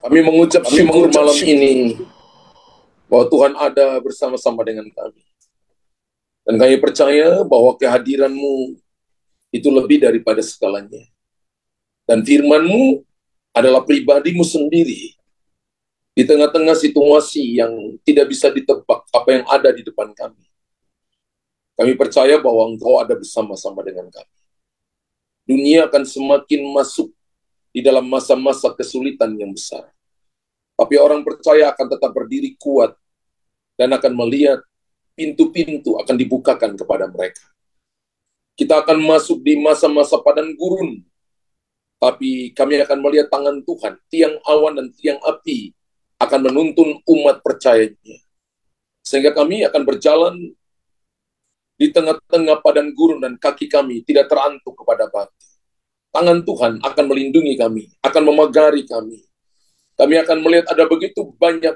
Kami mengucap syukur malam ini bahwa Tuhan ada bersama-sama dengan kami. Dan kami percaya bahwa kehadiran-Mu itu lebih daripada segalanya. Dan firman-Mu adalah pribadi-Mu sendiri di tengah-tengah situasi yang tidak bisa ditebak apa yang ada di depan kami. Kami percaya bahwa Engkau ada bersama-sama dengan kami. Dunia akan semakin masuk di dalam masa-masa kesulitan yang besar. Tapi orang percaya akan tetap berdiri kuat dan akan melihat pintu-pintu akan dibukakan kepada mereka. Kita akan masuk di masa-masa padang gurun, tapi kami akan melihat tangan Tuhan, tiang awan dan tiang api akan menuntun umat percayanya. Sehingga kami akan berjalan di tengah-tengah padang gurun dan kaki kami tidak terantuk kepada batu. Tangan Tuhan akan melindungi kami, akan memagari kami. Kami akan melihat ada begitu banyak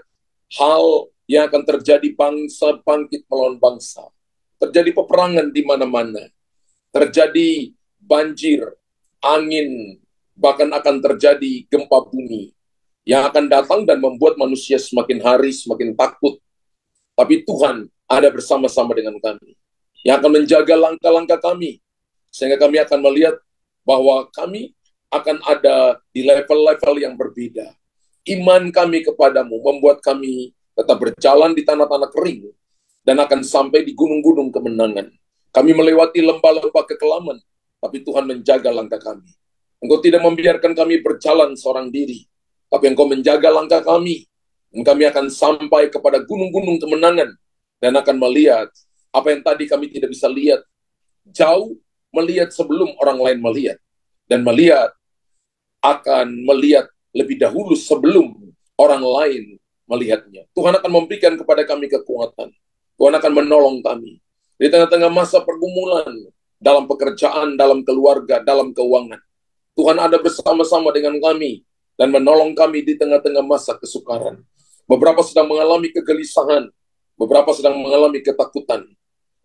hal yang akan terjadi, bangsa bangkit melawan bangsa. Terjadi peperangan di mana-mana. Terjadi banjir, angin, bahkan akan terjadi gempa bumi yang akan datang dan membuat manusia semakin hari semakin takut. Tapi Tuhan ada bersama-sama dengan kami, yang akan menjaga langkah-langkah kami, sehingga kami akan melihat bahwa kami akan ada di level-level yang berbeda. Iman kami kepadamu membuat kami tetap berjalan di tanah-tanah kering dan akan sampai di gunung-gunung kemenangan. Kami melewati lembah-lembah kekelaman, tapi Tuhan menjaga langkah kami. Engkau tidak membiarkan kami berjalan seorang diri, tapi Engkau menjaga langkah kami. Dan kami akan sampai kepada gunung-gunung kemenangan dan akan melihat apa yang tadi kami tidak bisa lihat. Jauh melihat sebelum orang lain melihat. Dan melihat akan melihat lebih dahulu sebelum orang lain melihatnya. Tuhan akan memberikan kepada kami kekuatan. Tuhan akan menolong kami di tengah-tengah masa pergumulan, dalam pekerjaan, dalam keluarga, dalam keuangan. Tuhan ada bersama-sama dengan kami dan menolong kami di tengah-tengah masa kesukaran. Beberapa sedang mengalami kegelisahan, beberapa sedang mengalami ketakutan.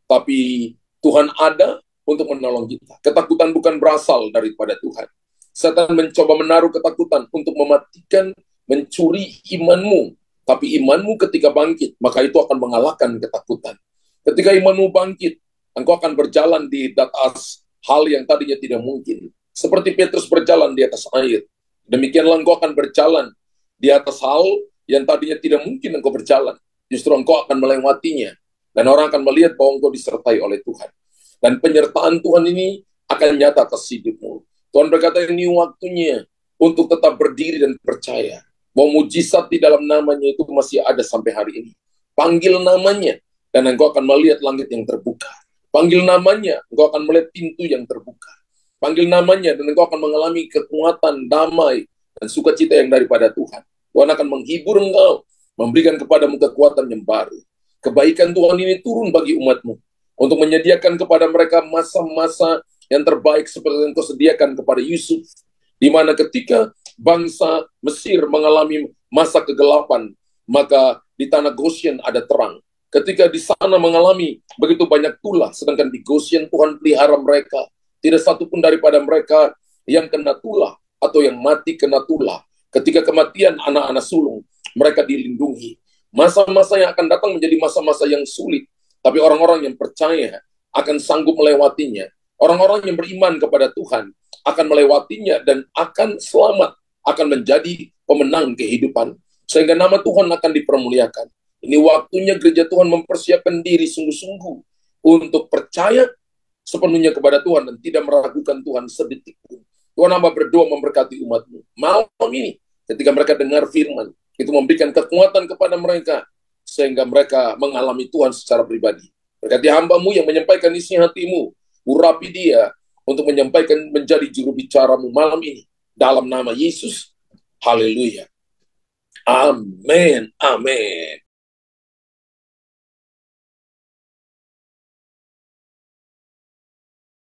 Tapi Tuhan ada untuk menolong kita. Ketakutan bukan berasal daripada Tuhan. Setan mencoba menaruh ketakutan untuk mematikan, mencuri imanmu. Tapi imanmu ketika bangkit, maka itu akan mengalahkan ketakutan. Ketika imanmu bangkit, engkau akan berjalan di atas hal yang tadinya tidak mungkin. Seperti Petrus berjalan di atas air. Demikianlah engkau akan berjalan di atas hal yang tadinya tidak mungkin engkau berjalan. Justru engkau akan melewatinya. Dan orang akan melihat bahwa engkau disertai oleh Tuhan. Dan penyertaan Tuhan ini akan nyata atas hidupmu. Tuhan berkata ini waktunya untuk tetap berdiri dan percaya bahwa mujizat di dalam namanya itu masih ada sampai hari ini. Panggil namanya dan engkau akan melihat langit yang terbuka. Panggil namanya, engkau akan melihat pintu yang terbuka. Panggil namanya dan engkau akan mengalami kekuatan, damai, dan sukacita yang daripada Tuhan. Tuhan akan menghibur engkau, memberikan kepadamu kekuatan yang baru. Kebaikan Tuhan ini turun bagi umatmu untuk menyediakan kepada mereka masa-masa yang terbaik seperti yang kau sediakan kepada Yusuf, di mana ketika bangsa Mesir mengalami masa kegelapan, maka di tanah Goshen ada terang. Ketika di sana mengalami begitu banyak tulah, sedangkan di Goshen Tuhan pelihara mereka. Tidak satu pun daripada mereka yang kena tulah atau yang mati kena tulah. Ketika kematian anak-anak sulung, mereka dilindungi. Masa-masa yang akan datang menjadi masa-masa yang sulit, tapi orang-orang yang percaya akan sanggup melewatinya. Orang-orang yang beriman kepada Tuhan akan melewatinya dan akan selamat, akan menjadi pemenang kehidupan. Sehingga nama Tuhan akan dipermuliakan. Ini waktunya gereja Tuhan mempersiapkan diri sungguh-sungguh untuk percaya sepenuhnya kepada Tuhan dan tidak meragukan Tuhan sedetik pun. Tuhan hamba berdoa memberkati umatmu. Malam ini ketika mereka dengar firman, itu memberikan kekuatan kepada mereka sehingga mereka mengalami Tuhan secara pribadi. Berkati hambamu yang menyampaikan isi hatimu, urapi dia untuk menyampaikan menjadi juru bicaramu malam ini. Dalam nama Yesus, haleluya. Amin, amin.